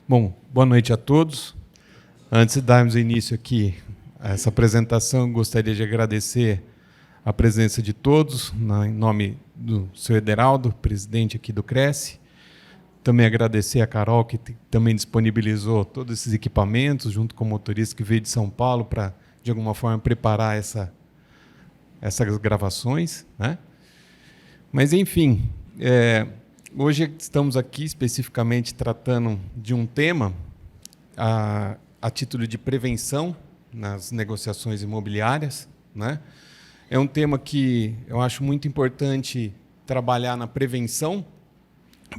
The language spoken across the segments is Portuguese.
Bom, boa noite a todos. Antes de darmos início aqui a essa apresentação, gostaria de agradecer a presença de todos, em nome do Sr. Ederaldo, presidente aqui do Cresce. Também agradecer a Carol, que também disponibilizou todos esses equipamentos, junto com o motorista que veio de São Paulo para, de alguma forma, preparar essas gravações, né? Mas, enfim, hoje estamos aqui especificamente tratando de um tema a título de prevenção nas negociações imobiliárias, né? É um tema que eu acho muito importante trabalhar na prevenção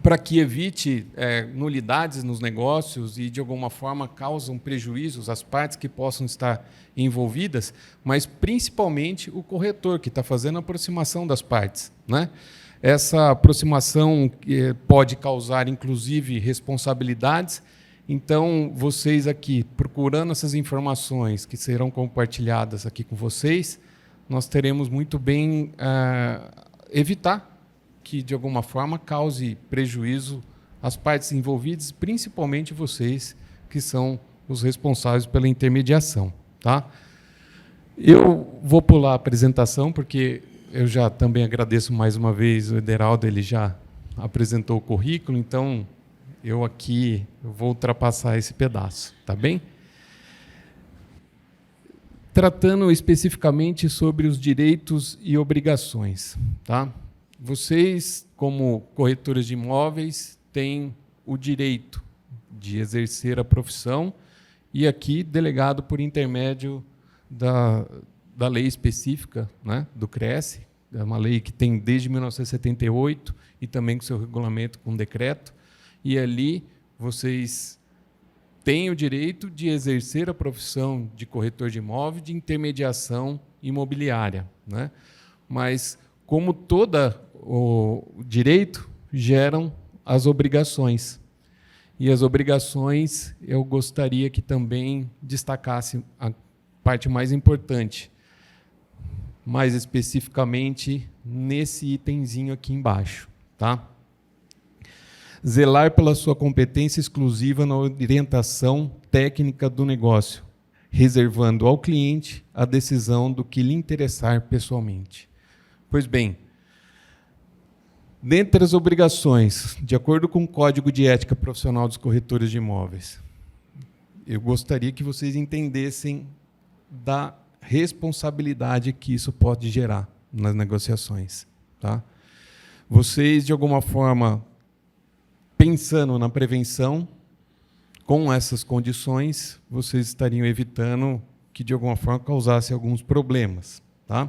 para que evite nulidades nos negócios e, de alguma forma, causam prejuízos às partes que possam estar envolvidas, mas principalmente o corretor, que está fazendo a aproximação das partes, né? Essa aproximação pode causar, inclusive, responsabilidades. Então, vocês aqui, procurando essas informações que serão compartilhadas aqui com vocês, nós teremos muito bem evitar que, de alguma forma, cause prejuízo às partes envolvidas, principalmente vocês, que são os responsáveis pela intermediação. Tá? Eu vou pular a apresentação, porque eu já também agradeço mais uma vez o Ederaldo, ele já apresentou o currículo, então eu aqui vou ultrapassar esse pedaço, tá bem? Tratando especificamente sobre os direitos e obrigações, tá? Vocês, como corretores de imóveis, têm o direito de exercer a profissão e aqui delegado por intermédio da lei específica, né, do Cresce, é uma lei que tem desde 1978 e também com seu regulamento com decreto, e ali vocês têm o direito de exercer a profissão de corretor de imóvel de intermediação imobiliária, né? Mas, como todo o direito, geram as obrigações. E as obrigações, eu gostaria que também destacasse a parte mais importante, mais especificamente nesse itemzinho aqui embaixo, tá? Zelar pela sua competência exclusiva na orientação técnica do negócio, reservando ao cliente a decisão do que lhe interessar pessoalmente. Pois bem, dentre as obrigações, de acordo com o Código de Ética Profissional dos Corretores de Imóveis, eu gostaria que vocês entendessem da responsabilidade que isso pode gerar nas negociações. Tá? Vocês, de alguma forma, pensando na prevenção, com essas condições, vocês estariam evitando que, de alguma forma, causasse alguns problemas. Tá?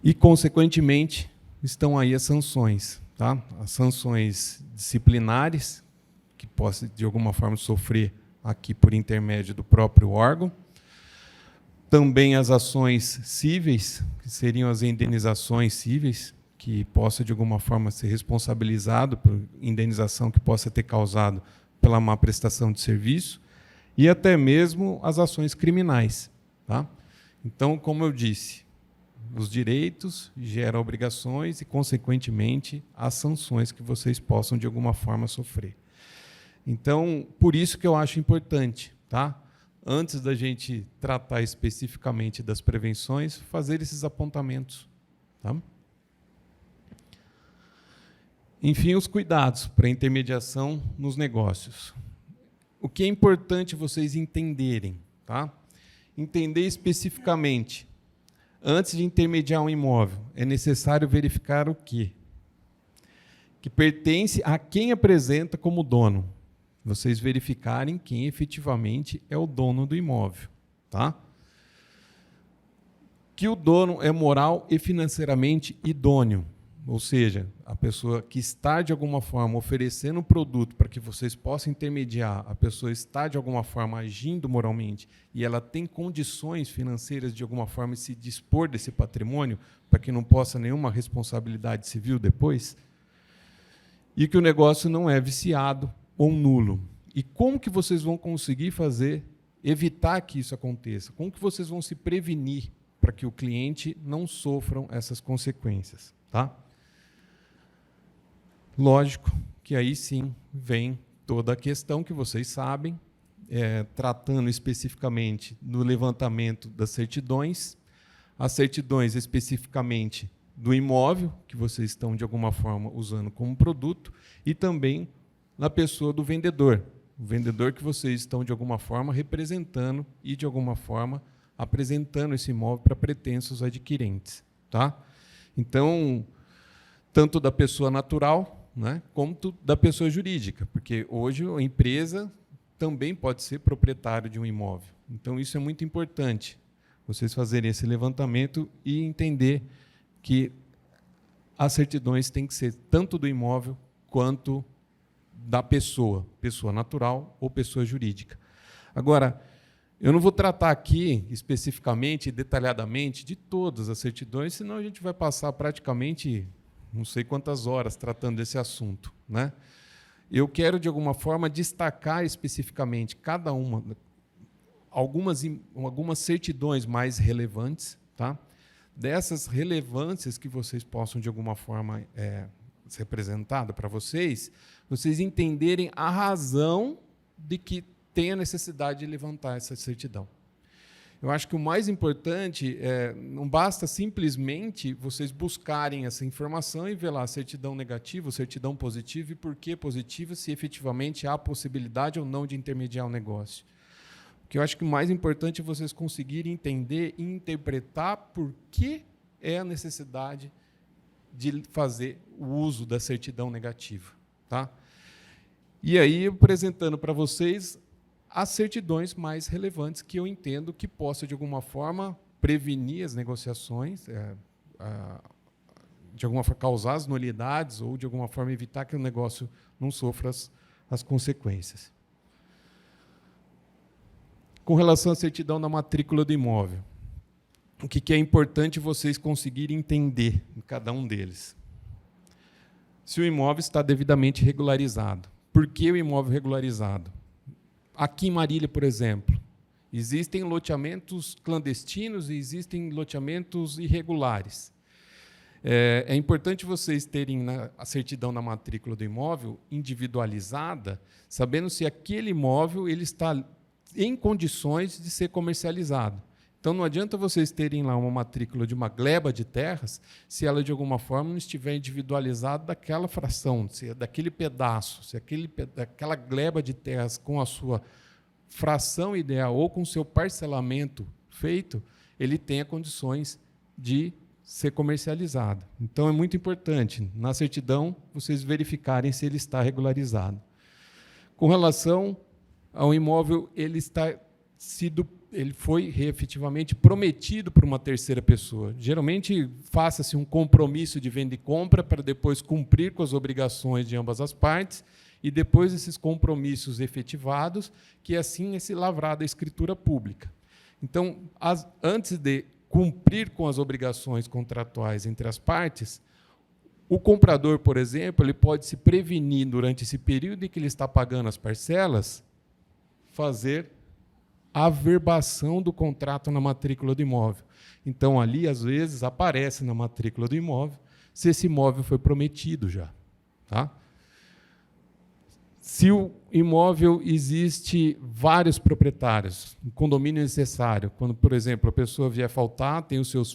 E, consequentemente, estão aí as sanções. Tá? As sanções disciplinares, que possam, de alguma forma, sofrer aqui por intermédio do próprio órgão. Também as ações cíveis, que seriam as indenizações cíveis, que possa, de alguma forma, ser responsabilizado por indenização que possa ter causado pela má prestação de serviço, e até mesmo as ações criminais. Tá? Então, como eu disse, os direitos geram obrigações e, consequentemente, as sanções que vocês possam, de alguma forma, sofrer. Então, por isso que eu acho importante, tá? Antes da gente tratar especificamente das prevenções, fazer esses apontamentos. Tá? Enfim, os cuidados para a intermediação nos negócios. O que é importante vocês entenderem, tá? Entender especificamente. Antes de intermediar um imóvel, é necessário verificar o quê? Que pertence a quem apresenta como dono. Vocês verificarem quem efetivamente é o dono do imóvel. Tá? Que o dono é moral e financeiramente idôneo, ou seja, a pessoa que está, de alguma forma, oferecendo um produto para que vocês possam intermediar, a pessoa está, de alguma forma, agindo moralmente e ela tem condições financeiras, de alguma forma, de se dispor desse patrimônio para que não possa nenhuma responsabilidade civil depois, e que o negócio não é viciado ou nulo. E como que vocês vão conseguir evitar que isso aconteça? Como que vocês vão se prevenir para que o cliente não sofra essas consequências? Tá? Lógico que aí sim vem toda a questão que vocês sabem, tratando especificamente do levantamento das certidões, as certidões especificamente do imóvel, que vocês estão, de alguma forma, usando como produto, e também na pessoa do vendedor, o vendedor que vocês estão, de alguma forma, representando e, de alguma forma, apresentando esse imóvel para pretensos adquirentes. Tá? Então, tanto da pessoa natural, né, quanto da pessoa jurídica, porque hoje a empresa também pode ser proprietário de um imóvel. Então, isso é muito importante, vocês fazerem esse levantamento e entender que as certidões têm que ser tanto do imóvel quanto da pessoa natural ou pessoa jurídica. Agora, eu não vou tratar aqui especificamente, detalhadamente, de todas as certidões, senão a gente vai passar praticamente não sei quantas horas tratando desse assunto, né? Eu quero, de alguma forma, destacar especificamente cada uma, algumas certidões mais relevantes, tá? Dessas relevâncias que vocês possam, de alguma forma, ser representada para vocês entenderem a razão de que tem a necessidade de levantar essa certidão. Eu acho que o mais importante não basta simplesmente vocês buscarem essa informação e ver lá certidão negativa, certidão positiva e por que positiva, se efetivamente há possibilidade ou não de intermediar o negócio. O que eu acho que o mais importante é vocês conseguirem entender e interpretar por que é a necessidade de fazer o uso da certidão negativa. Tá? E aí, apresentando para vocês as certidões mais relevantes que eu entendo que possa, de alguma forma, prevenir as negociações, de alguma forma causar as nulidades ou, de alguma forma, evitar que o negócio não sofra as consequências. Com relação à certidão da matrícula do imóvel, o que é importante vocês conseguirem entender em cada um deles? Se o imóvel está devidamente regularizado. Por que o imóvel regularizado? Aqui em Marília, por exemplo, existem loteamentos clandestinos e existem loteamentos irregulares. É importante vocês terem a certidão na matrícula do imóvel individualizada, sabendo se aquele imóvel ele está em condições de ser comercializado. Então, não adianta vocês terem lá uma matrícula de uma gleba de terras se ela, de alguma forma, não estiver individualizada daquela fração, se daquele pedaço, se aquela gleba de terras com a sua fração ideal ou com o seu parcelamento feito, ele tenha condições de ser comercializado. Então, é muito importante, na certidão, vocês verificarem se ele está regularizado. Com relação ao imóvel, ele foi efetivamente prometido por uma terceira pessoa. Geralmente, faça-se um compromisso de venda e compra para depois cumprir com as obrigações de ambas as partes e depois desses compromissos efetivados, que assim é se lavrada a escritura pública. Então, antes de cumprir com as obrigações contratuais entre as partes, o comprador, por exemplo, ele pode se prevenir durante esse período em que ele está pagando as parcelas, fazer a averbação do contrato na matrícula do imóvel. Então, ali, às vezes, aparece na matrícula do imóvel se esse imóvel foi prometido já. Tá? Se o imóvel existe vários proprietários, um condomínio necessário, quando, por exemplo, a pessoa vier faltar, tem os seus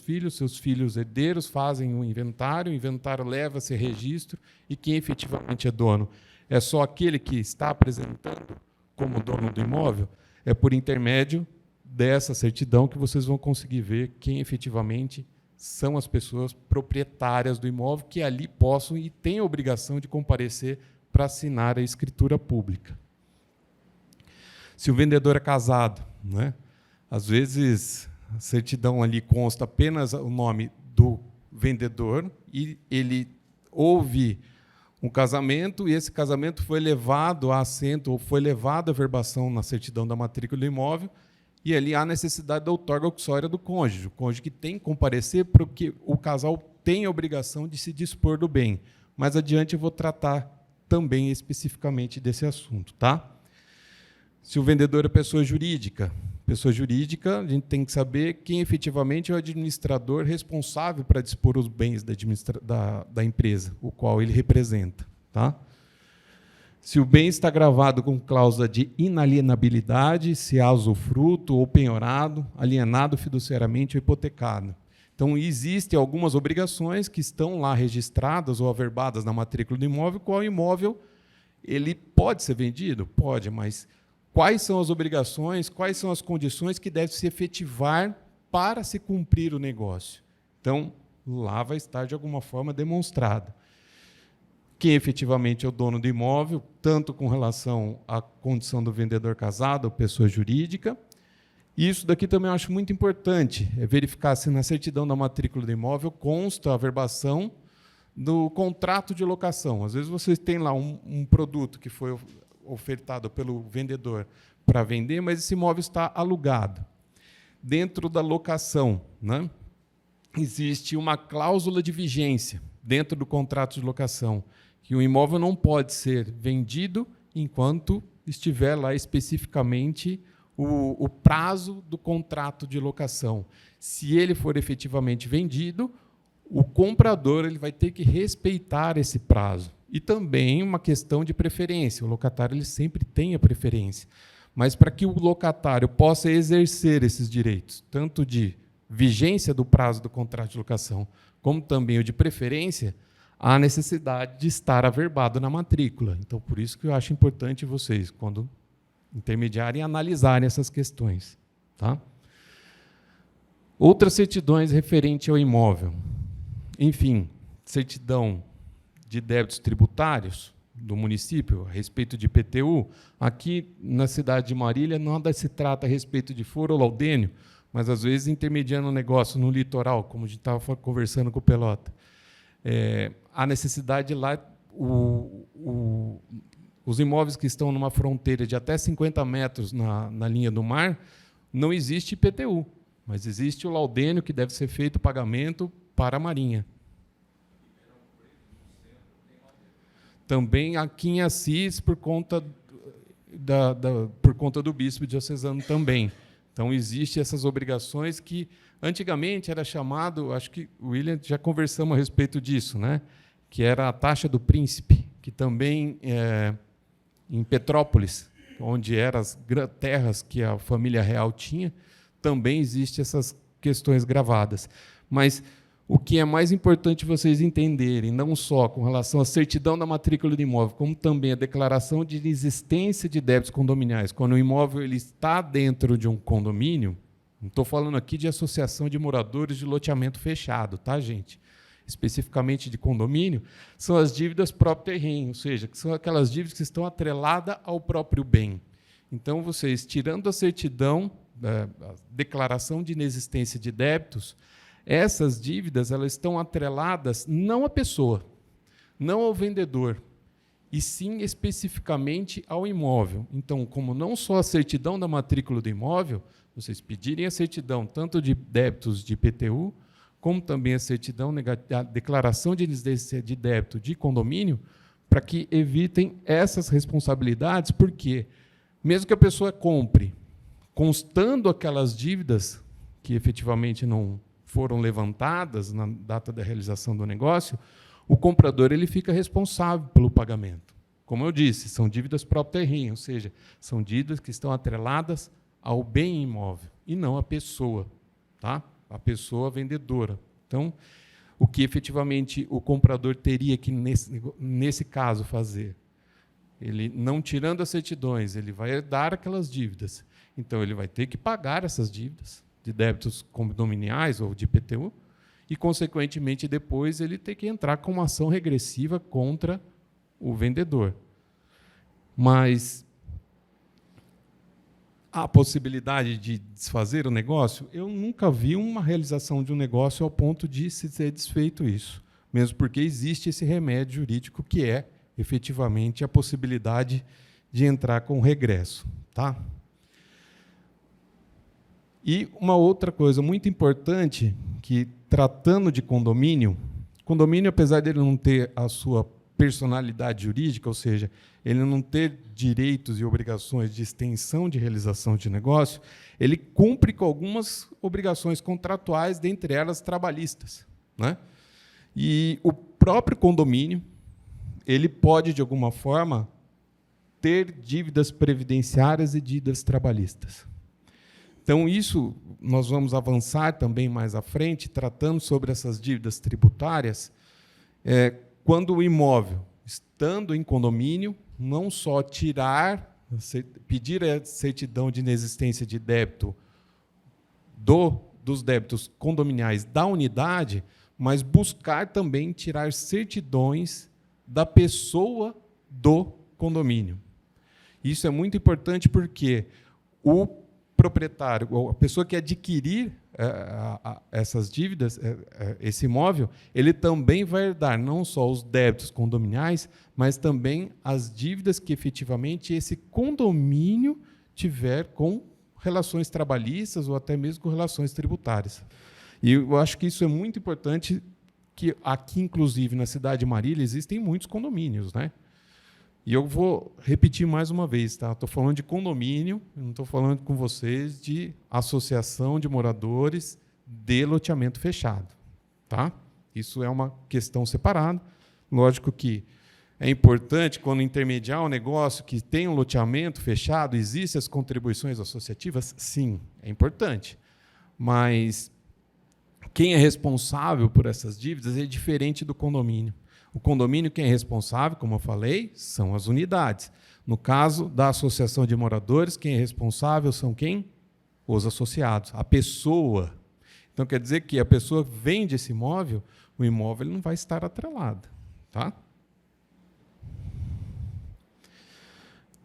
filhos herdeiros, fazem um inventário, o inventário leva-se a registro, e quem efetivamente é dono é só aquele que está apresentando como dono do imóvel, é por intermédio dessa certidão que vocês vão conseguir ver quem efetivamente são as pessoas proprietárias do imóvel que ali possam e têm a obrigação de comparecer para assinar a escritura pública. Se o vendedor é casado, né, às vezes a certidão ali consta apenas o nome do vendedor e ele houve um casamento, e esse casamento foi levado a assento, ou foi levado à verbação na certidão da matrícula do imóvel, e ali há necessidade da outorga uxória do cônjuge. O cônjuge que tem que comparecer porque o casal tem a obrigação de se dispor do bem. Mais adiante eu vou tratar também especificamente desse assunto. Tá? Se o vendedor é pessoa jurídica, a gente tem que saber quem efetivamente é o administrador responsável para dispor os bens da empresa, o qual ele representa. Tá? Se o bem está gravado com cláusula de inalienabilidade, se há usufruto ou penhorado, alienado fiduciariamente ou hipotecado. Então, existem algumas obrigações que estão lá registradas ou averbadas na matrícula do imóvel, qual imóvel ele pode ser vendido? Pode, mas quais são as obrigações, quais são as condições que devem se efetivar para se cumprir o negócio? Então, lá vai estar, de alguma forma, demonstrado quem efetivamente é o dono do imóvel, tanto com relação à condição do vendedor casado ou pessoa jurídica. E isso daqui também eu acho muito importante, é verificar se na certidão da matrícula do imóvel consta a averbação do contrato de locação. Às vezes vocês têm lá um produto que foi ofertado pelo vendedor para vender, mas esse imóvel está alugado. Dentro da locação, né, existe uma cláusula de vigência dentro do contrato de locação, que o imóvel não pode ser vendido enquanto estiver lá especificamente o prazo do contrato de locação. Se ele for efetivamente vendido, o comprador ele vai ter que respeitar esse prazo. E também uma questão de preferência. O locatário ele sempre tem a preferência. Mas para que o locatário possa exercer esses direitos, tanto de vigência do prazo do contrato de locação, como também o de preferência, há necessidade de estar averbado na matrícula. Então, por isso que eu acho importante vocês, quando intermediarem, analisarem essas questões. Tá? Outras certidões referentes ao imóvel. Enfim, certidão de débitos tributários do município, a respeito de IPTU. Aqui, na cidade de Marília, nada se trata a respeito de foro ou laudênio, mas, às vezes, intermediando um negócio no litoral, como a gente estava conversando com o Pelota. A necessidade lá, os imóveis que estão numa fronteira de até 50 metros na linha do mar, não existe IPTU, mas existe o laudênio que deve ser feito o pagamento para a Marinha. Também aqui em Assis, por conta do bispo diocesano também. Então, existem essas obrigações que, antigamente, era chamado, acho que o William já conversamos a respeito disso, né? Que era a taxa do príncipe, que também, em Petrópolis, onde eram as terras que a família real tinha, também existem essas questões gravadas. Mas o que é mais importante vocês entenderem, não só com relação à certidão da matrícula do imóvel, como também a declaração de existência de débitos condominiais. Quando o imóvel ele está dentro de um condomínio, não estou falando aqui de associação de moradores de loteamento fechado, tá, gente? Especificamente de condomínio, são as dívidas próprio terreno, ou seja, que são aquelas dívidas que estão atreladas ao próprio bem. Então, vocês, tirando a certidão, a declaração de inexistência de débitos, essas dívidas elas estão atreladas não à pessoa, não ao vendedor, e sim especificamente ao imóvel. Então, como não só a certidão da matrícula do imóvel, vocês pedirem a certidão tanto de débitos de IPTU, como também a certidão, a declaração de inexistência de débito de condomínio, para que evitem essas responsabilidades, porque, mesmo que a pessoa compre, constando aquelas dívidas que efetivamente não foram levantadas na data da realização do negócio, o comprador ele fica responsável pelo pagamento. Como eu disse, são dívidas próprio terreno, ou seja, são dívidas que estão atreladas ao bem imóvel, e não à pessoa, tá? A pessoa vendedora. Então, o que efetivamente o comprador teria que, nesse caso, fazer? Ele, não tirando as certidões, ele vai herdar aquelas dívidas. Então, ele vai ter que pagar essas dívidas de débitos condominiais ou de IPTU, e, consequentemente, depois ele tem que entrar com uma ação regressiva contra o vendedor. Mas a possibilidade de desfazer o negócio, eu nunca vi uma realização de um negócio ao ponto de se ter desfeito isso, mesmo porque existe esse remédio jurídico que é, efetivamente, a possibilidade de entrar com regresso. Tá? E uma outra coisa muito importante, que, tratando de condomínio, apesar dele não ter a sua personalidade jurídica, ou seja, ele não ter direitos e obrigações de extensão de realização de negócio, ele cumpre com algumas obrigações contratuais, dentre elas trabalhistas, né? E o próprio condomínio, ele pode, de alguma forma, ter dívidas previdenciárias e dívidas trabalhistas. Então, isso nós vamos avançar também mais à frente, tratando sobre essas dívidas tributárias, quando o imóvel, estando em condomínio, não só pedir a certidão de inexistência de débito dos débitos condominiais da unidade, mas buscar também tirar certidões da pessoa do condomínio. Isso é muito importante porque o proprietário, a pessoa que adquirir essas dívidas, esse imóvel, ele também vai herdar não só os débitos condominiais, mas também as dívidas que efetivamente esse condomínio tiver com relações trabalhistas ou até mesmo com relações tributárias. E eu acho que isso é muito importante, que aqui, inclusive, na cidade de Marília, existem muitos condomínios, né? E eu vou repetir mais uma vez, tá? Estou falando de condomínio, não estou falando com vocês de associação de moradores de loteamento fechado, tá? Isso é uma questão separada. Lógico que é importante, quando intermediar um negócio que tem um loteamento fechado, existem as contribuições associativas? Sim, é importante. Mas quem é responsável por essas dívidas é diferente do condomínio. O condomínio, quem é responsável, como eu falei, são as unidades. No caso da associação de moradores, quem é responsável são quem? Os associados, a pessoa. Então, quer dizer que a pessoa vende esse imóvel, o imóvel não vai estar atrelado. Tá?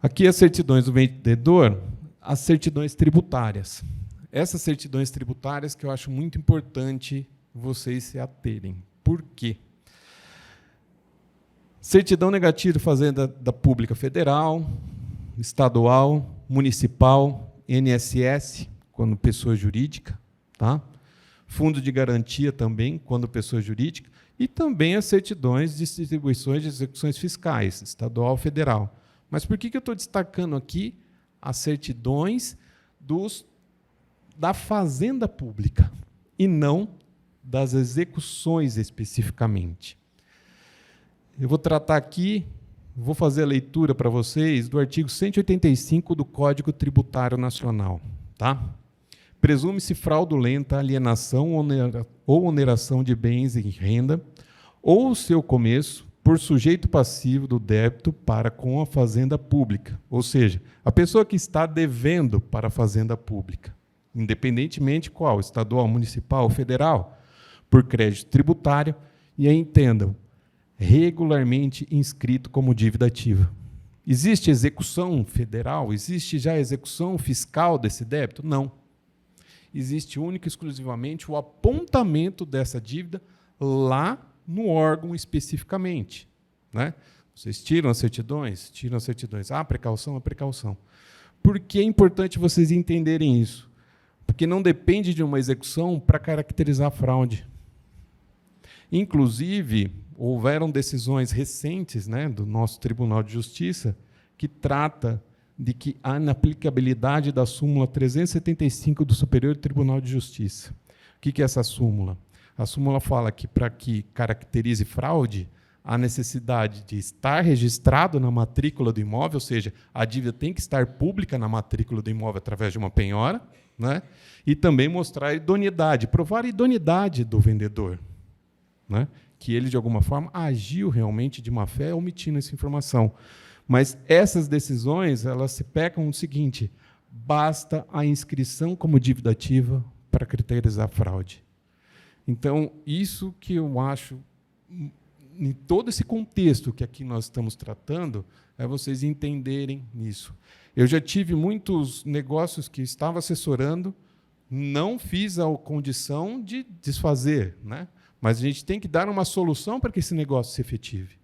Aqui as certidões do vendedor, as certidões tributárias. Essas certidões tributárias que eu acho muito importante vocês se aterem. Por quê? Certidão negativa de fazenda da pública federal, estadual, municipal, INSS, quando pessoa jurídica, tá? Fundo de garantia também, quando pessoa jurídica, e também as certidões de distribuições de execuções fiscais, estadual, federal. Mas por que eu estou destacando aqui as certidões da fazenda pública e não das execuções especificamente? Eu vou tratar aqui, vou fazer a leitura para vocês do artigo 185 do Código Tributário Nacional. Tá? Presume-se fraudulenta alienação ou oneração de bens e renda, ou o seu começo, por sujeito passivo do débito para com a fazenda pública. Ou seja, a pessoa que está devendo para a fazenda pública, independentemente qual, estadual, municipal ou federal, por crédito tributário, e aí entendam, regularmente inscrito como dívida ativa. Existe execução federal? Existe já execução fiscal desse débito? Não. Existe único e exclusivamente o apontamento dessa dívida lá no órgão especificamente. Né? Vocês tiram as certidões? Tiram as certidões. Ah, precaução, é precaução. Por que é importante vocês entenderem isso? Porque não depende de uma execução para caracterizar a fraude. Inclusive, houveram decisões recentes, né, do nosso Tribunal de Justiça que trata de que a inaplicabilidade da súmula 375 do Superior Tribunal de Justiça. O que é essa súmula? A súmula fala que, para que caracterize fraude, há necessidade de estar registrado na matrícula do imóvel, ou seja, a dívida tem que estar pública na matrícula do imóvel através de uma penhora, né, e também mostrar a idoneidade, provar a idoneidade do vendedor, né, que ele, de alguma forma, agiu realmente de má-fé omitindo essa informação. Mas essas decisões, elas se pecam no seguinte: basta a inscrição como dívida ativa para caracterizar fraude. Então, isso que eu acho, em todo esse contexto que aqui nós estamos tratando, é vocês entenderem isso. Eu já tive muitos negócios que estava assessorando, não fiz a condição de desfazer, né? Mas a gente tem que dar uma solução para que esse negócio se efetive.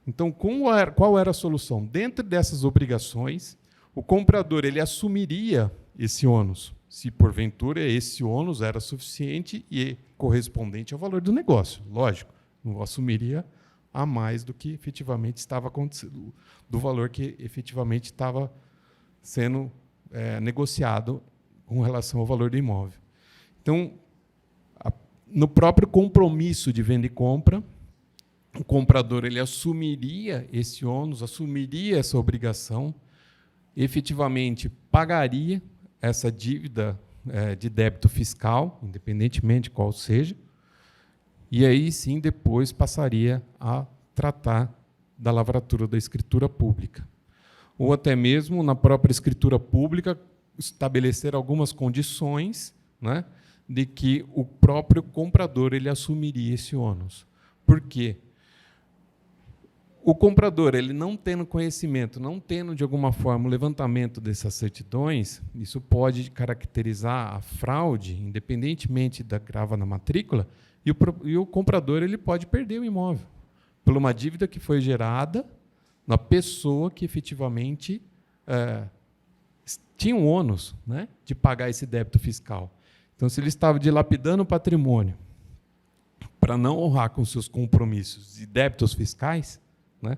Então, qual era a solução? Dentro dessas obrigações, o comprador ele assumiria esse ônus, se porventura esse ônus era suficiente e correspondente ao valor do negócio. Lógico, não assumiria a mais do que efetivamente estava acontecendo, do valor que efetivamente estava sendo negociado com relação ao valor do imóvel. Então, no próprio compromisso de venda e compra, o comprador ele assumiria esse ônus, assumiria essa obrigação, efetivamente pagaria essa dívida de débito fiscal, independentemente qual seja, e aí sim depois passaria a tratar da lavratura da escritura pública. Ou até mesmo na própria escritura pública estabelecer algumas condições, né, de que o próprio comprador ele assumiria esse ônus. Por quê? O comprador, ele não tendo conhecimento, não tendo, de alguma forma, o levantamento dessas certidões, isso pode caracterizar a fraude, independentemente da grava na matrícula, e o comprador ele pode perder o imóvel por uma dívida que foi gerada na pessoa que efetivamente tinha um ônus, né, de pagar esse débito fiscal. Então, se ele estava dilapidando o patrimônio para não honrar com seus compromissos e débitos fiscais, né?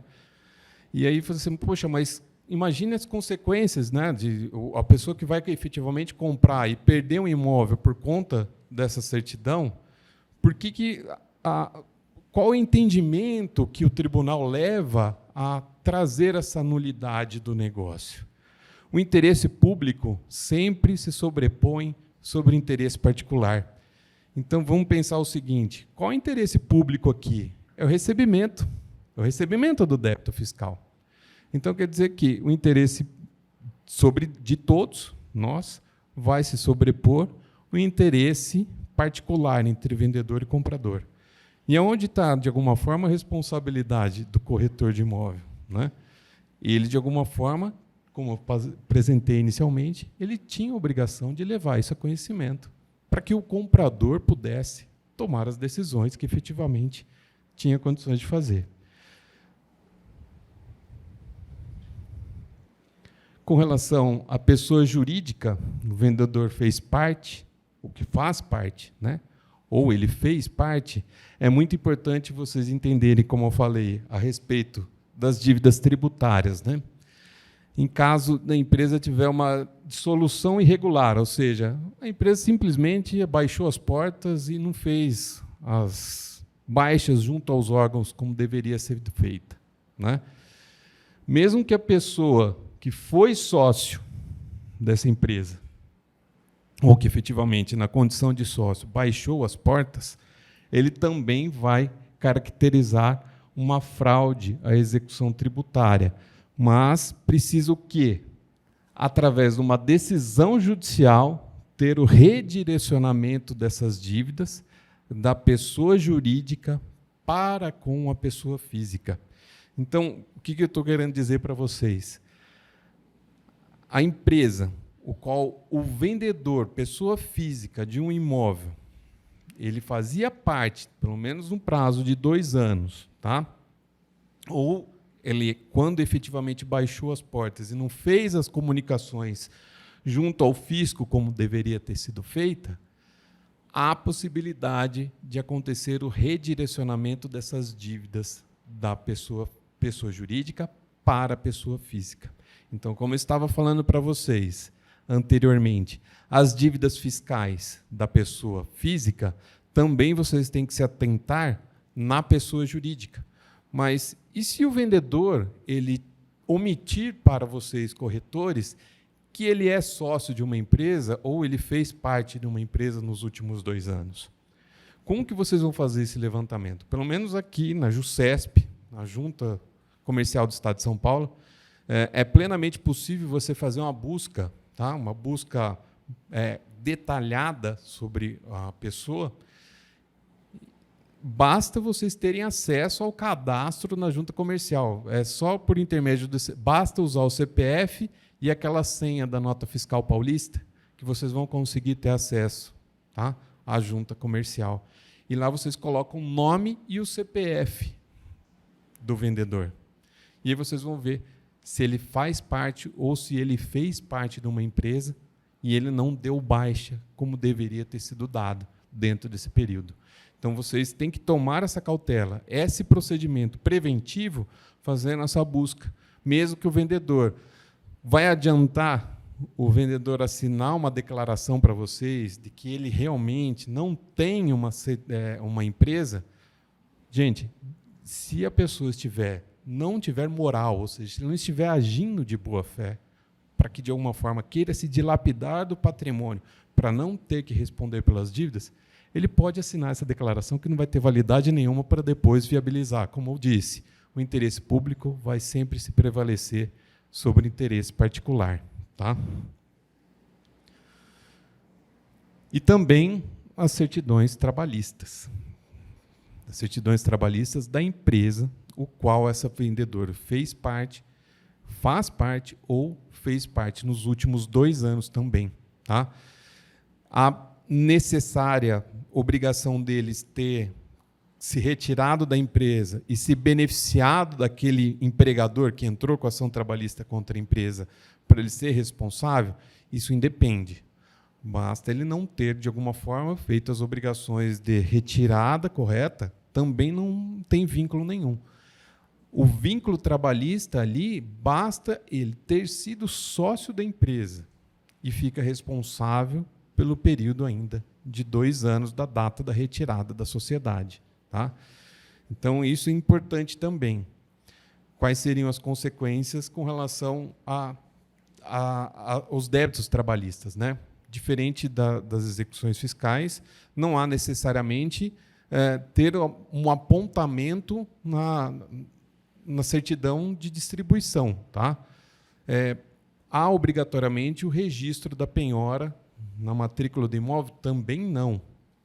E aí você, poxa, mas imagine as consequências, né, de a pessoa que vai efetivamente comprar e perder um imóvel por conta dessa certidão. Qual o entendimento que o tribunal leva a trazer essa nulidade do negócio? O interesse público sempre se sobrepõe sobre o interesse particular. Então, vamos pensar o seguinte: qual é o interesse público aqui? É o recebimento do débito fiscal. Então, quer dizer que o interesse de todos nós vai se sobrepor o interesse particular entre vendedor e comprador. E aonde está, de alguma forma, a responsabilidade do corretor de imóvel, né? Ele, de alguma forma, como eu apresentei inicialmente, ele tinha a obrigação de levar isso a conhecimento, para que o comprador pudesse tomar as decisões que efetivamente tinha condições de fazer. Com relação à pessoa jurídica, o vendedor fez parte, o que faz parte, né? Ou ele fez parte, é muito importante vocês entenderem, como eu falei, a respeito das dívidas tributárias, né? Em caso da empresa tiver uma dissolução irregular, ou seja, a empresa simplesmente abaixou as portas e não fez as baixas junto aos órgãos como deveria ser feita, né? Mesmo que a pessoa que foi sócio dessa empresa, ou que efetivamente, na condição de sócio, baixou as portas, ele também vai caracterizar uma fraude à execução tributária. Mas precisa o quê? Através de uma decisão judicial, ter o redirecionamento dessas dívidas da pessoa jurídica para com a pessoa física. Então, o que eu estou querendo dizer para vocês? A empresa, o qual o vendedor, pessoa física de um imóvel, ele fazia parte, pelo menos um prazo de 2 anos, tá? Ou ele, quando efetivamente baixou as portas e não fez as comunicações junto ao fisco como deveria ter sido feita, há a possibilidade de acontecer o redirecionamento dessas dívidas da pessoa jurídica para a pessoa física. Então, como eu estava falando para vocês anteriormente, as dívidas fiscais da pessoa física, também vocês têm que se atentar na pessoa jurídica. Mas e se o vendedor ele omitir para vocês, corretores, que ele é sócio de uma empresa ou ele fez parte de uma empresa nos últimos 2 anos? Como que vocês vão fazer esse levantamento? Pelo menos aqui na JUSCESP, na Junta Comercial do Estado de São Paulo, é plenamente possível você fazer uma busca, tá? Uma busca detalhada sobre a pessoa. Basta vocês terem acesso ao cadastro na junta comercial. É só por intermédio basta usar o CPF e aquela senha da nota fiscal paulista que vocês vão conseguir ter acesso, tá, à junta comercial. E lá vocês colocam o nome e o CPF do vendedor. E aí vocês vão ver se ele faz parte ou se ele fez parte de uma empresa e ele não deu baixa como deveria ter sido dado dentro desse período. Então, vocês têm que tomar essa cautela, esse procedimento preventivo, fazendo essa busca. Mesmo que o vendedor vai adiantar o vendedor assinar uma declaração para vocês de que ele realmente não tem uma empresa, gente, Se a pessoa não tiver moral, ou seja, se não estiver agindo de boa fé, para que de alguma forma queira se dilapidar do patrimônio, para não ter que responder pelas dívidas, ele pode assinar essa declaração que não vai ter validade nenhuma para depois viabilizar. Como eu disse, o interesse público vai sempre se prevalecer sobre o interesse particular. Tá? E também as certidões trabalhistas. As certidões trabalhistas da empresa, o qual essa vendedora faz parte ou fez parte nos últimos 2 anos também. Tá? A necessária obrigação deles ter se retirado da empresa e se beneficiado daquele empregador que entrou com a ação trabalhista contra a empresa para ele ser responsável, isso independe. Basta ele não ter, de alguma forma, feito as obrigações de retirada correta, também não tem vínculo nenhum. O vínculo trabalhista ali, basta ele ter sido sócio da empresa e fica responsável pelo período ainda de 2 anos da data da retirada da sociedade. Tá? Então, isso é importante também. Quais seriam as consequências com relação aos débitos trabalhistas? Né? Diferente das execuções fiscais, não há necessariamente ter um apontamento na certidão de distribuição. Tá? Há obrigatoriamente o registro da penhora na matrícula do imóvel? Também não.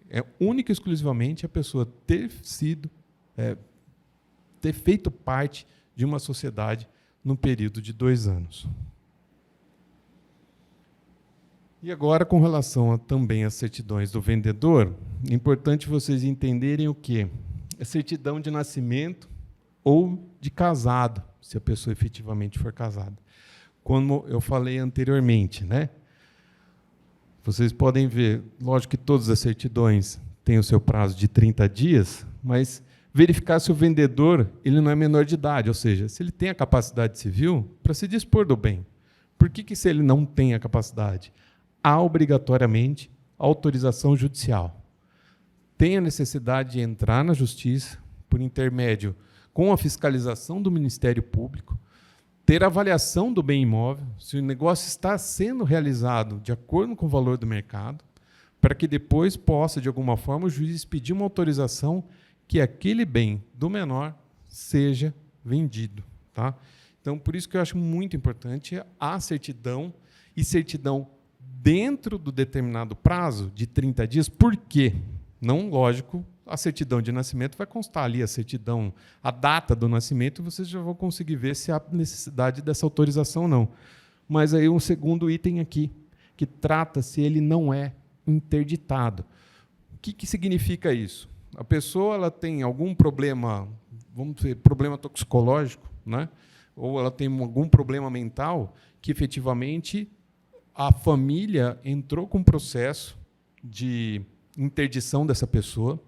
É única e exclusivamente a pessoa ter feito parte de uma sociedade no período de 2 anos. E agora, com relação também às certidões do vendedor, é importante vocês entenderem o quê? É certidão de nascimento ou de casado, se a pessoa efetivamente for casada. Como eu falei anteriormente, né? Vocês podem ver, lógico que todas as certidões têm o seu prazo de 30 dias, mas verificar se o vendedor ele não é menor de idade, ou seja, se ele tem a capacidade civil para se dispor do bem. Por que se ele não tem a capacidade? Há obrigatoriamente autorização judicial. Tem a necessidade de entrar na justiça por intermédio com a fiscalização do Ministério Público, ter avaliação do bem imóvel, se o negócio está sendo realizado de acordo com o valor do mercado, para que depois possa, de alguma forma, o juiz pedir uma autorização que aquele bem do menor seja vendido. Tá? Então, por isso que eu acho muito importante a certidão, e certidão dentro do determinado prazo de 30 dias. Por quê? Não, lógico, a certidão de nascimento vai constar ali a data do nascimento, e vocês já vão conseguir ver se há necessidade dessa autorização ou não. Mas aí um segundo item aqui, que trata se ele não é interditado. O que significa isso? A pessoa ela tem algum problema, vamos dizer, problema toxicológico, né? Ou ela tem algum problema mental, que efetivamente a família entrou com um processo de interdição dessa pessoa,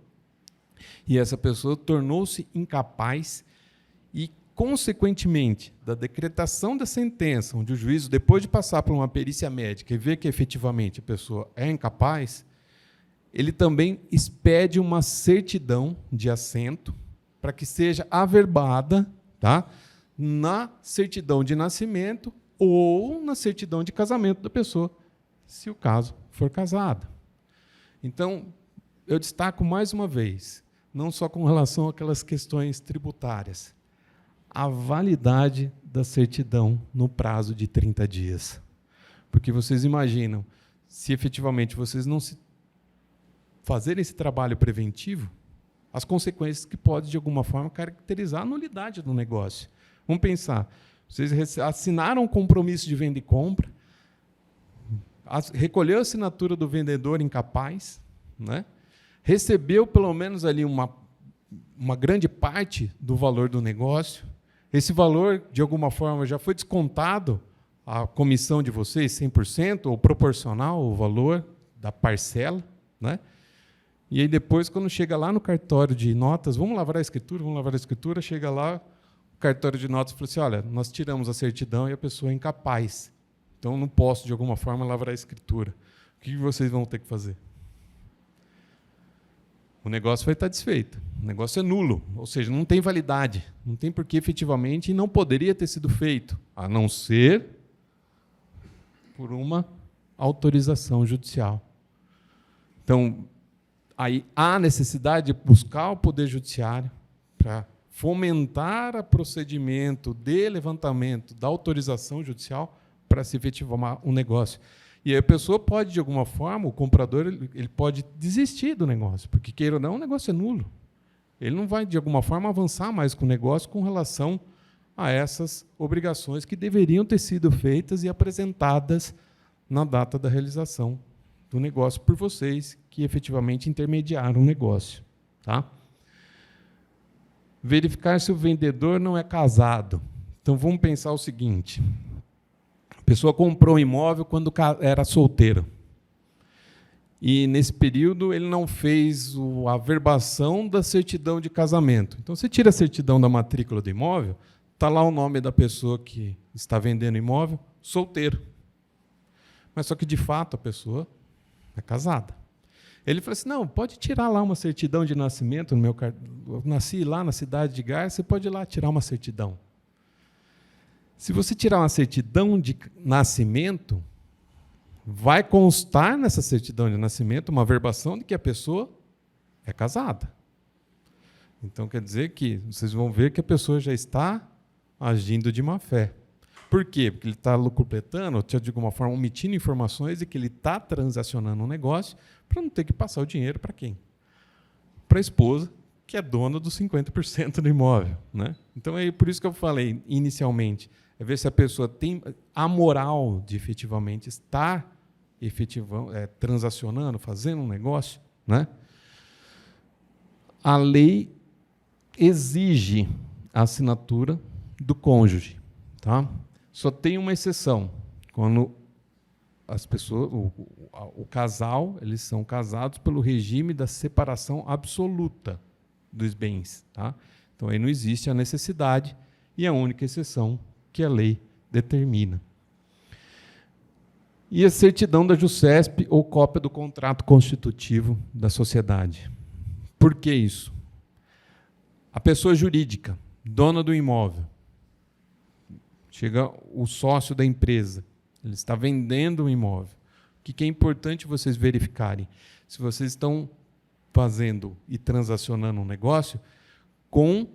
e essa pessoa tornou-se incapaz e, consequentemente, da decretação da sentença, onde o juízo, depois de passar por uma perícia médica e ver que efetivamente a pessoa é incapaz, ele também expede uma certidão de assento para que seja averbada, tá, na certidão de nascimento ou na certidão de casamento da pessoa, se o caso for casado. Então, eu destaco mais uma vez, não só com relação àquelas questões tributárias, a validade da certidão no prazo de 30 dias. Porque vocês imaginam, se efetivamente vocês não fazerem esse trabalho preventivo, as consequências que podem, de alguma forma, caracterizar a nulidade do negócio. Vamos pensar, vocês assinaram um compromisso de venda e compra, recolheu a assinatura do vendedor incapaz, né? Recebeu pelo menos ali uma grande parte do valor do negócio. Esse valor, de alguma forma, já foi descontado a comissão de vocês, 100%, ou proporcional ao valor da parcela, né? E aí depois, quando chega lá no cartório de notas, vamos lavrar a escritura, chega lá, o cartório de notas fala assim, olha, nós tiramos a certidão e a pessoa é incapaz. Então, não posso, de alguma forma, lavrar a escritura. O que vocês vão ter que fazer? o negócio vai estar desfeito. O negócio é nulo, ou seja, não tem validade, não tem por que efetivamente e não poderia ter sido feito, a não ser por uma autorização judicial. Então, aí há necessidade de buscar o Poder Judiciário para fomentar o procedimento de levantamento da autorização judicial para se efetivar um negócio. E aí a pessoa pode, de alguma forma, o comprador ele pode desistir do negócio, porque, queira ou não, o negócio é nulo. Ele não vai, de alguma forma, avançar mais com o negócio com relação a essas obrigações que deveriam ter sido feitas e apresentadas na data da realização do negócio por vocês, que efetivamente intermediaram o negócio. Tá? Verificar se o vendedor não é casado. Então, vamos pensar o seguinte. A pessoa comprou um imóvel quando era solteiro. E, nesse período, ele não fez a averbação da certidão de casamento. Então, você tira a certidão da matrícula do imóvel, está lá o nome da pessoa que está vendendo o imóvel, solteiro. Mas, só que, de fato, a pessoa é casada. Ele falou assim, não, pode tirar lá uma certidão de nascimento, eu nasci lá na cidade de Garça, você pode ir lá tirar uma certidão. Se você tirar uma certidão de nascimento, vai constar nessa certidão de nascimento uma averbação de que a pessoa é casada. Então, quer dizer que vocês vão ver que a pessoa já está agindo de má fé. Por quê? Porque ele está locupletando, ou de alguma forma omitindo informações e que ele está transacionando um negócio para não ter que passar o dinheiro para quem? Para a esposa, que é dona dos 50% do imóvel. Né? Então, é por isso que eu falei inicialmente, é ver se a pessoa tem a moral de efetivamente estar transacionando, fazendo um negócio. Né? A lei exige a assinatura do cônjuge. Tá? Só tem uma exceção, quando as pessoas, o casal, eles são casados pelo regime da separação absoluta dos bens. Tá? Então, aí não existe a necessidade e a única exceção que a lei determina. E a certidão da JUSESP ou cópia do contrato constitutivo da sociedade. Por que isso? A pessoa jurídica, dona do imóvel, chega o sócio da empresa, ele está vendendo um imóvel. O que é importante vocês verificarem? Se vocês estão fazendo e transacionando um negócio com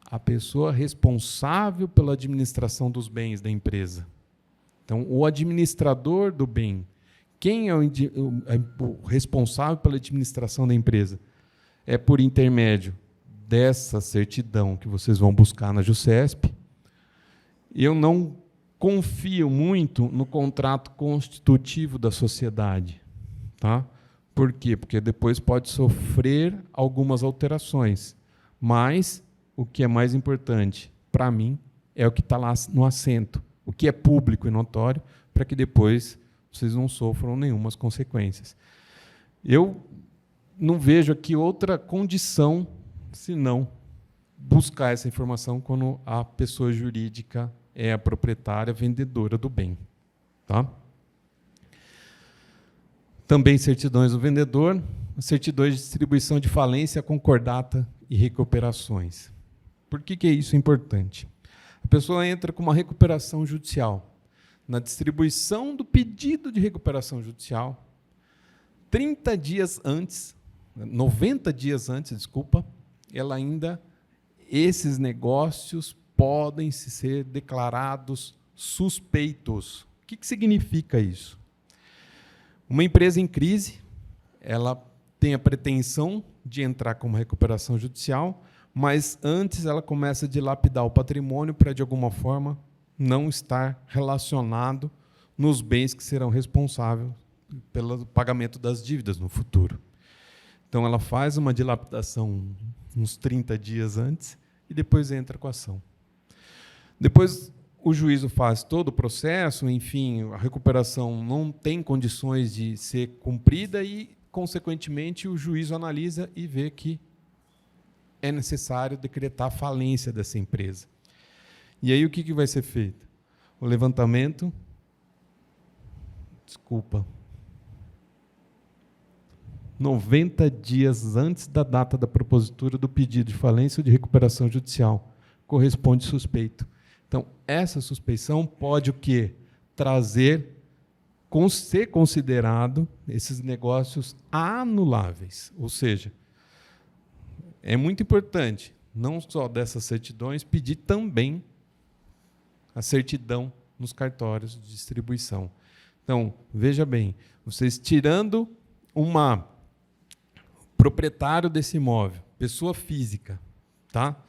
a pessoa responsável pela administração dos bens da empresa. Então, o administrador do bem, quem é o responsável pela administração da empresa? É por intermédio dessa certidão que vocês vão buscar na JUSESP. Eu não confio muito no contrato constitutivo da sociedade. Tá? Por quê? Porque depois pode sofrer algumas alterações. Mas o que é mais importante, para mim, é o que está lá no assento, o que é público e notório, para que depois vocês não sofram nenhumas consequências. Eu não vejo aqui outra condição senão buscar essa informação quando a pessoa jurídica é a proprietária vendedora do bem. Tá? Também certidões do vendedor, certidões de distribuição de falência, concordata e recuperações. Por que isso é importante? A pessoa entra com uma recuperação judicial. Na distribuição do pedido de recuperação judicial, 30 dias antes, 90 dias antes, desculpa, ela ainda, esses negócios podem ser declarados suspeitos. O que significa isso? Uma empresa em crise, ela tem a pretensão de entrar com uma recuperação judicial, mas antes ela começa a dilapidar o patrimônio para, de alguma forma, não estar relacionado nos bens que serão responsáveis pelo pagamento das dívidas no futuro. Então, ela faz uma dilapidação uns 30 dias antes e depois entra com a ação. Depois, o juízo faz todo o processo, enfim, a recuperação não tem condições de ser cumprida e, consequentemente, o juízo analisa e vê que é necessário decretar a falência dessa empresa. E aí o que vai ser feito? O levantamento... Desculpa. 90 dias antes da data da propositura do pedido de falência ou de recuperação judicial. Corresponde suspeito. Então, essa suspeição pode o quê? Trazer, ser considerado esses negócios anuláveis. Ou seja, é muito importante, não só dessas certidões, pedir também a certidão nos cartórios de distribuição. Então, veja bem, vocês tirando proprietário desse imóvel, pessoa física, tá?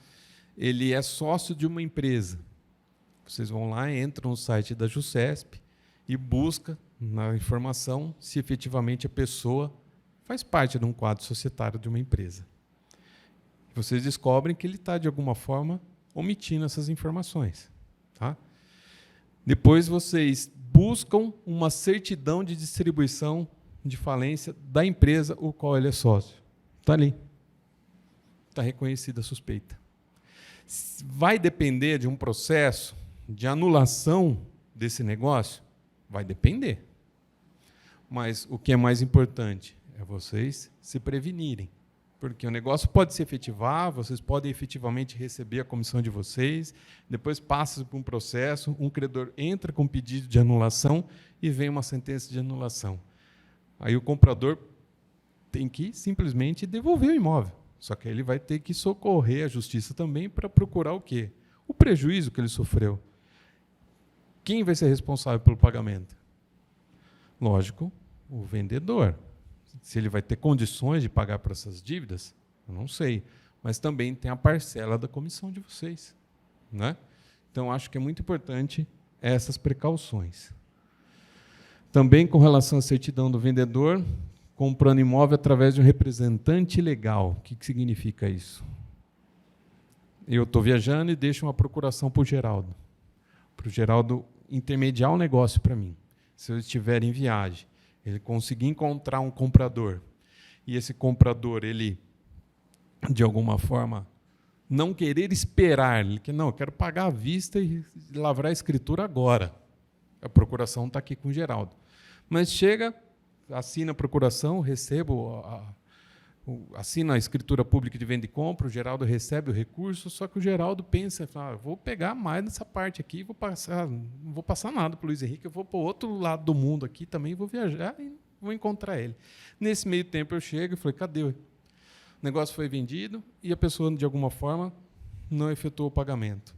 Ele é sócio de uma empresa. Vocês vão lá, entram no site da JUSESP e buscam na informação se efetivamente a pessoa faz parte de um quadro societário de uma empresa. Vocês descobrem que ele está, de alguma forma, omitindo essas informações. Tá? Depois vocês buscam uma certidão de distribuição de falência da empresa o qual ele é sócio. Está ali. Está reconhecida a suspeita. Vai depender de um processo de anulação desse negócio? Vai depender. Mas o que é mais importante é vocês se prevenirem. Porque o negócio pode se efetivar, vocês podem efetivamente receber a comissão de vocês, depois passa por um processo, um credor entra com pedido de anulação e vem uma sentença de anulação. Aí o comprador tem que simplesmente devolver o imóvel. Só que ele vai ter que socorrer a justiça também para procurar o quê? O prejuízo que ele sofreu. Quem vai ser responsável pelo pagamento? Lógico, o vendedor. Se ele vai ter condições de pagar por essas dívidas, eu não sei. Mas também tem a parcela da comissão de vocês. Né? Então, acho que é muito importante essas precauções. Também com relação à certidão do vendedor, comprando imóvel através de um representante legal. O que significa isso? Eu estou viajando e deixo uma procuração para o Geraldo. Para o Geraldo intermediar o negócio para mim. Se eu estiver em viagem, ele conseguir encontrar um comprador, e esse comprador, ele, de alguma forma, não querer esperar, ele quer, não, eu quero pagar à vista e lavrar a escritura agora. A procuração está aqui com o Geraldo. Mas chega, assina a procuração, recebo, assina a escritura pública de venda e compra, o Geraldo recebe o recurso, só que o Geraldo pensa, vou pegar mais nessa parte aqui, não vou passar nada para o Luiz Henrique, eu vou para o outro lado do mundo aqui também, vou viajar e vou encontrar ele. Nesse meio tempo eu chego e falei, cadê? O negócio foi vendido e a pessoa, de alguma forma, não efetuou o pagamento.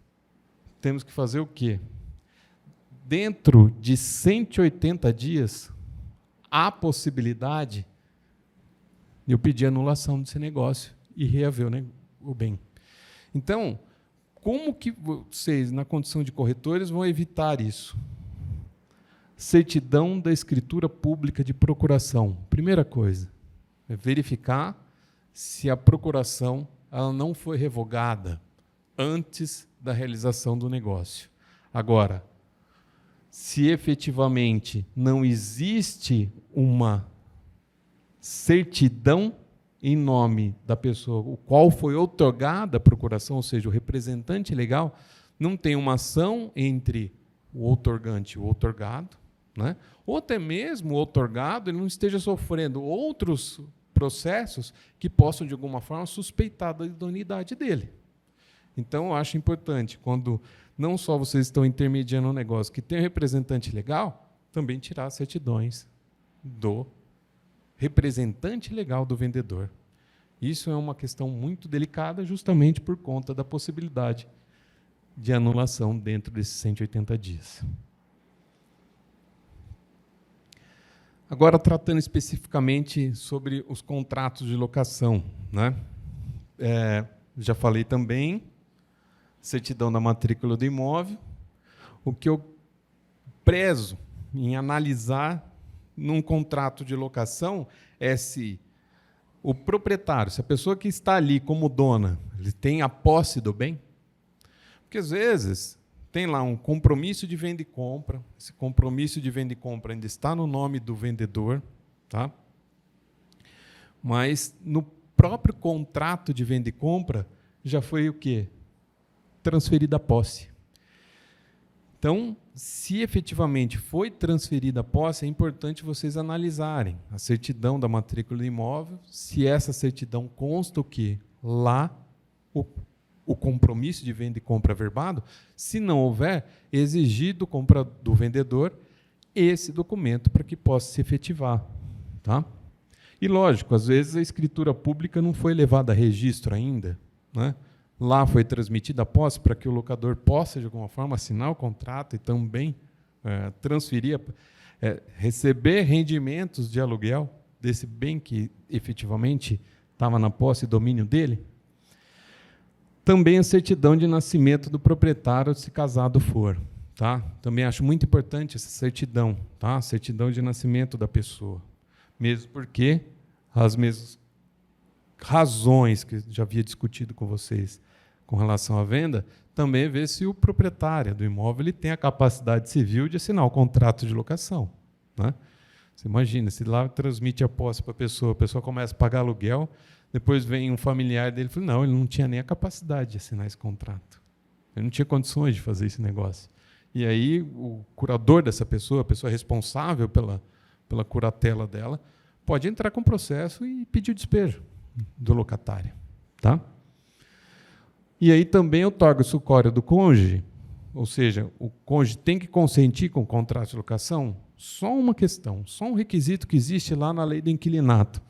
Temos que fazer o quê? Dentro de 180 dias, há possibilidade de eu pedir anulação desse negócio e reaver o bem. Então, como que vocês, na condição de corretores, vão evitar isso? Certidão da escritura pública de procuração. Primeira coisa, é verificar se a procuração ela não foi revogada antes da realização do negócio. Agora, se efetivamente não existe uma certidão em nome da pessoa, o qual foi outorgada a procuração, ou seja, o representante legal, não tem uma ação entre o outorgante e o outorgado, né? Ou até mesmo o outorgado ele não esteja sofrendo outros processos que possam, de alguma forma, suspeitar da idoneidade dele. Então, eu acho importante, quando não só vocês estão intermediando um negócio que tem um representante legal, também tirar as certidões do representante legal do vendedor. Isso é uma questão muito delicada, justamente por conta da possibilidade de anulação dentro desses 180 dias. Agora, tratando especificamente sobre os contratos de locação, né? Já falei também, certidão da matrícula do imóvel. O que eu prezo em analisar num contrato de locação é se o proprietário, se a pessoa que está ali como dona, ele tem a posse do bem. Porque, às vezes, tem lá um compromisso de venda e compra, esse compromisso de venda e compra ainda está no nome do vendedor, tá? Mas, no próprio contrato de venda e compra, já foi o quê? Transferida a posse. Então, se efetivamente foi transferida a posse, é importante vocês analisarem a certidão da matrícula do imóvel, se essa certidão consta o quê? Lá, o compromisso de venda e compra verbado. Se não houver, exigir do vendedor esse documento para que possa se efetivar. Tá? E, lógico, às vezes a escritura pública não foi levada a registro ainda, né? Lá foi transmitida a posse para que o locador possa, de alguma forma, assinar o contrato e também transferir, receber rendimentos de aluguel desse bem que efetivamente estava na posse e domínio dele. Também a certidão de nascimento do proprietário, se casado for. Tá? Também acho muito importante essa certidão, tá? Certidão de nascimento da pessoa. Mesmo porque as mesmas razões que já havia discutido com vocês com relação à venda, também vê se o proprietário do imóvel ele tem a capacidade civil de assinar o contrato de locação. Né? Você imagina, se lá transmite a posse para a pessoa começa a pagar aluguel, depois vem um familiar dele e fala, não, ele não tinha nem a capacidade de assinar esse contrato. Ele não tinha condições de fazer esse negócio. E aí o curador dessa pessoa, a pessoa responsável pela curatela dela, pode entrar com o processo e pedir o despejo do locatário. Tá? E aí também otorga o sucório do cônjuge, ou seja, o cônjuge tem que consentir com o contrato de locação? Só uma questão, só um requisito que existe lá na lei do inquilinato.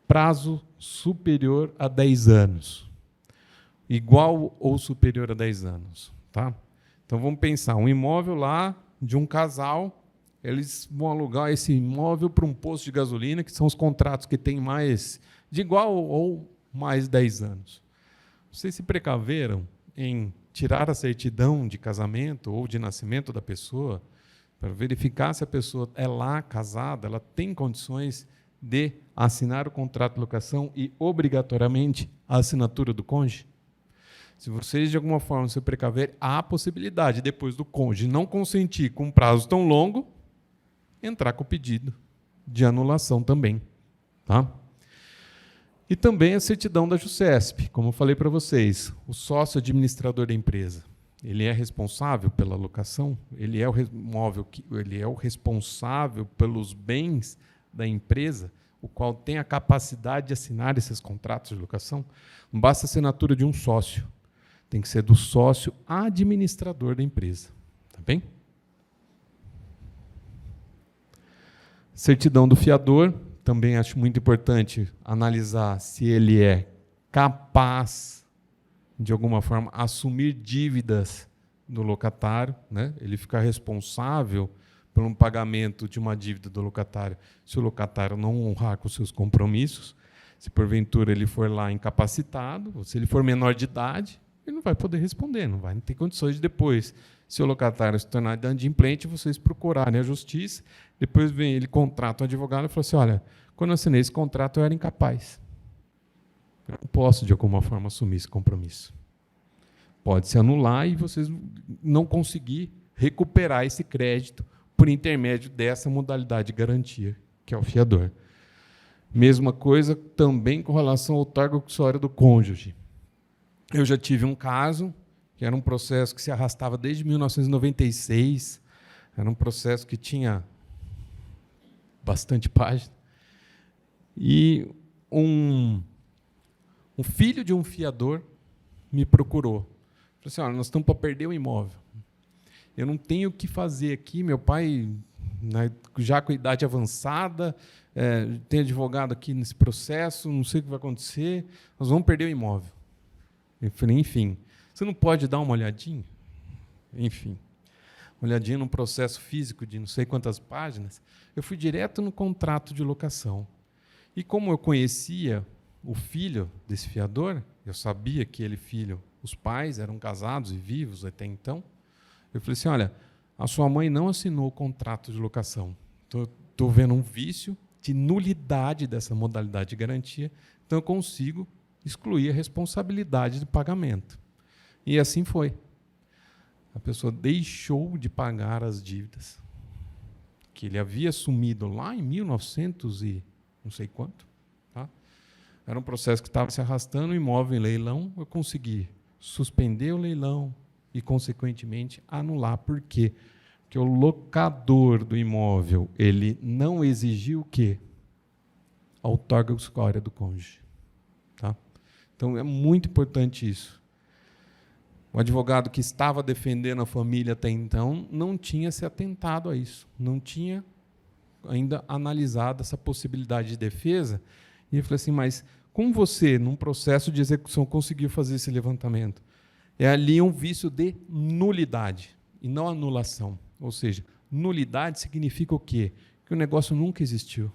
Prazo superior a 10 anos. Igual ou superior a 10 anos. Tá? Então, vamos pensar, um imóvel lá de um casal, eles vão alugar esse imóvel para um posto de gasolina, que são os contratos que têm mais de igual ou mais 10 anos. Vocês se precaveram em tirar a certidão de casamento ou de nascimento da pessoa para verificar se a pessoa é lá casada, ela tem condições de assinar o contrato de locação e, obrigatoriamente, a assinatura do cônjuge? Se vocês, de alguma forma, se precaverem, há a possibilidade, depois do cônjuge não consentir com um prazo tão longo, entrar com o pedido de anulação também. Tá? E também a certidão da JUSESP, como eu falei para vocês, o sócio administrador da empresa, ele é responsável pela locação, ele é o responsável pelos bens da empresa, o qual tem a capacidade de assinar esses contratos de locação. Não basta a assinatura de um sócio, tem que ser do sócio administrador da empresa. Tá bem? Certidão do fiador. Também acho muito importante analisar se ele é capaz, de alguma forma, assumir dívidas do locatário, né? Ele ficar responsável por um pagamento de uma dívida do locatário, se o locatário não honrar com os seus compromissos, se porventura ele for lá incapacitado, ou se ele for menor de idade, ele não vai poder responder, não vai ter condições de depois, se o locatário se tornar inadimplente, vocês procurarem a justiça, depois vem ele contrata um advogado e fala assim, olha, quando eu assinei esse contrato eu era incapaz. Eu não posso, de alguma forma, assumir esse compromisso. Pode se anular e vocês não conseguir recuperar esse crédito por intermédio dessa modalidade de garantia, que é o fiador. Mesma coisa também com relação ao outorga uxória do cônjuge. Eu já tive um caso, que era um processo que se arrastava desde 1996, era um processo que tinha bastante página, e um filho de um fiador me procurou. Falei assim, olha, nós estamos para perder o imóvel. Eu não tenho o que fazer aqui, meu pai, já com idade avançada, tem advogado aqui nesse processo, não sei o que vai acontecer, nós vamos perder o imóvel. Eu falei, enfim, você não pode dar uma olhadinha? Enfim, uma olhadinha num processo físico de não sei quantas páginas, eu fui direto no contrato de locação. E como eu conhecia o filho desse fiador, eu sabia que ele filho, os pais eram casados e vivos até então, eu falei assim, olha, a sua mãe não assinou o contrato de locação. Estou vendo um vício de nulidade dessa modalidade de garantia, então eu consigo excluir a responsabilidade de pagamento. E assim foi. A pessoa deixou de pagar as dívidas que ele havia assumido lá em 1900 e não sei quanto. Tá? Era um processo que estava se arrastando, o imóvel em leilão, eu consegui suspender o leilão, e, consequentemente, anular. Por quê? Porque o locador do imóvel ele não exigiu o quê? A outorga usuária do cônjuge. Tá? Então, é muito importante isso. O advogado que estava defendendo a família até então não tinha se atentado a isso, não tinha ainda analisado essa possibilidade de defesa. E eu falei assim, mas como você, num processo de execução, conseguiu fazer esse levantamento? É ali um vício de nulidade, e não anulação. Ou seja, nulidade significa o quê? Que o negócio nunca existiu.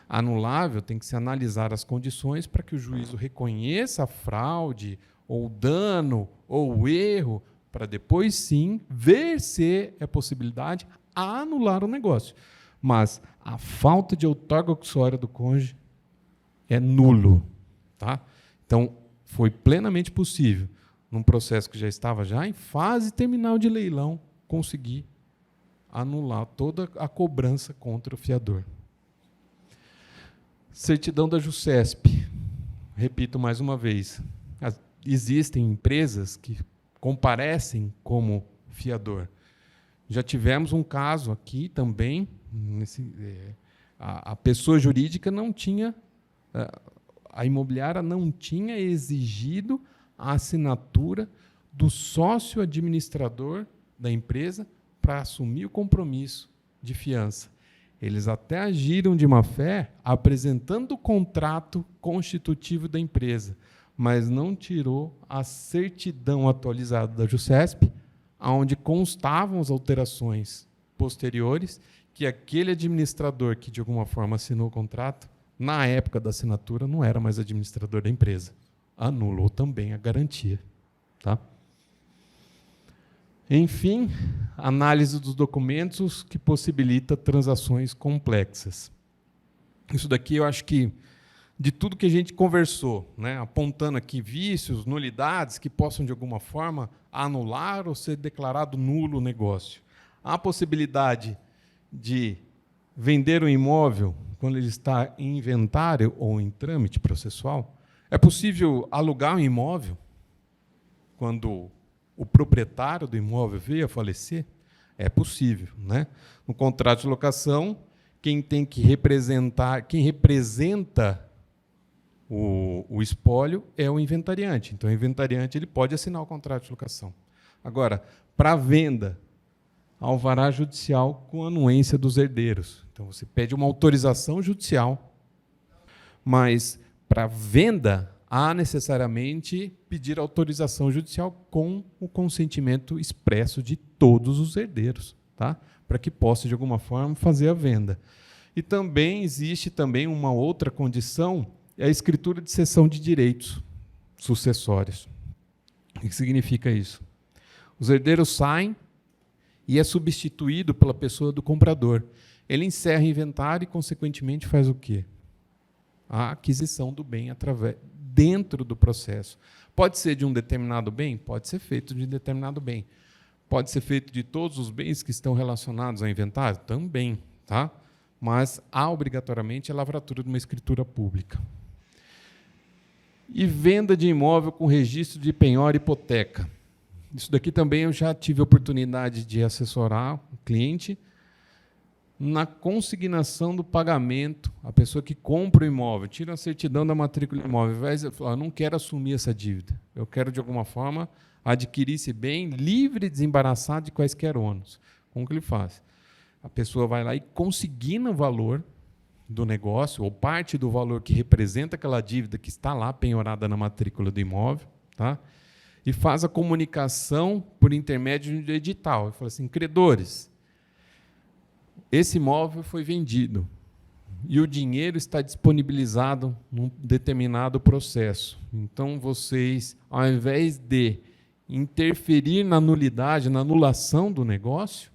Anulável tem que se analisar as condições para que o juízo reconheça a fraude, ou dano, ou o erro, para depois, sim, ver se é possibilidade a anular o negócio. Mas a falta de outorga uxória do cônjuge é nulo. Tá? Então, foi plenamente possível, num processo que já estava já em fase terminal de leilão, conseguir anular toda a cobrança contra o fiador. Certidão da JUSESP. Repito mais uma vez. Existem empresas que comparecem como fiador. Já tivemos um caso aqui também, a pessoa jurídica não tinha, a imobiliária não tinha exigido a assinatura do sócio administrador da empresa para assumir o compromisso de fiança. Eles até agiram de má fé apresentando o contrato constitutivo da empresa, mas não tirou a certidão atualizada da JUSESP, onde constavam as alterações posteriores que aquele administrador que, de alguma forma, assinou o contrato, na época da assinatura, não era mais administrador da empresa. Anulou também a garantia. Tá? Enfim, análise dos documentos que possibilita transações complexas. Isso daqui eu acho que, de tudo que a gente conversou, né, apontando aqui vícios, nulidades que possam, de alguma forma, anular ou ser declarado nulo o negócio. Há a possibilidade de vender um imóvel quando ele está em inventário ou em trâmite processual. É possível alugar um imóvel quando o proprietário do imóvel veio a falecer? É possível, né? No contrato de locação, quem tem que representar, quem representa o espólio é o inventariante. Então, o inventariante ele pode assinar o contrato de locação. Agora, para venda, alvará judicial com anuência dos herdeiros. Então, você pede uma autorização judicial, mas para venda há necessariamente pedir autorização judicial com o consentimento expresso de todos os herdeiros, tá? Para que possa, de alguma forma, fazer a venda. E também existe também uma outra condição, é a escritura de cessão de direitos sucessórios. O que significa isso? Os herdeiros saem e é substituído pela pessoa do comprador. Ele encerra o inventário e, consequentemente, faz o quê? A aquisição do bem dentro do processo. Pode ser de um determinado bem? Pode ser feito de um determinado bem. Pode ser feito de todos os bens que estão relacionados ao inventário? Também. Tá? Mas há, obrigatoriamente, a lavratura de uma escritura pública. E venda de imóvel com registro de penhora e hipoteca. Isso daqui também eu já tive a oportunidade de assessorar o cliente na consignação do pagamento. A pessoa que compra o imóvel, tira a certidão da matrícula do imóvel, vai dizer, eu não quero assumir essa dívida. Eu quero, de alguma forma, adquirir esse bem livre e desembaraçado de quaisquer ônus. Como que ele faz? A pessoa vai lá e consigna o valor do negócio, ou parte do valor que representa aquela dívida que está lá penhorada na matrícula do imóvel, tá? E faz a comunicação por intermédio de edital. Ele fala assim, credores, esse imóvel foi vendido e o dinheiro está disponibilizado num determinado processo. Então, vocês, ao invés de interferir na nulidade, na anulação do negócio,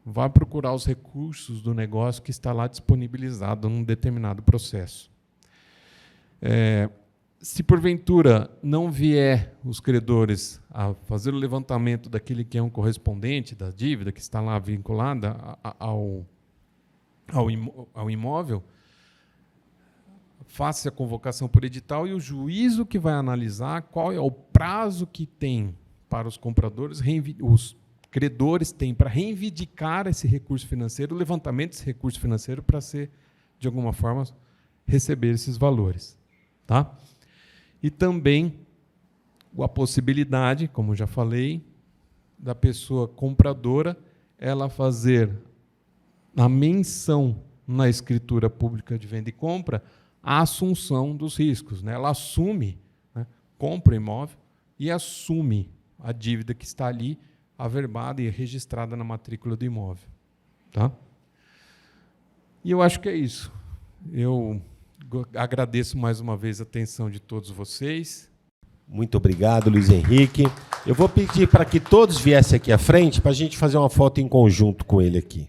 vá procurar os recursos do negócio que está lá disponibilizado num determinado processo. Se, porventura, não vier os credores a fazer o levantamento daquele que é um correspondente da dívida, que está lá vinculada ao imóvel, faça a convocação por edital e o juízo que vai analisar qual é o prazo que tem para os compradores, os credores têm para reivindicar esse recurso financeiro, o levantamento desse recurso financeiro para ser, de alguma forma, receber esses valores. Tá? E também a possibilidade, como já falei, da pessoa compradora ela fazer a menção na escritura pública de venda e compra a assunção dos riscos. Né? Ela assume, né, compra o imóvel e assume a dívida que está ali, averbada e registrada na matrícula do imóvel. Tá? E eu acho que é isso. Eu agradeço mais uma vez a atenção de todos vocês. Muito obrigado, Luiz Henrique. Eu vou pedir para que todos viessem aqui à frente para a gente fazer uma foto em conjunto com ele aqui.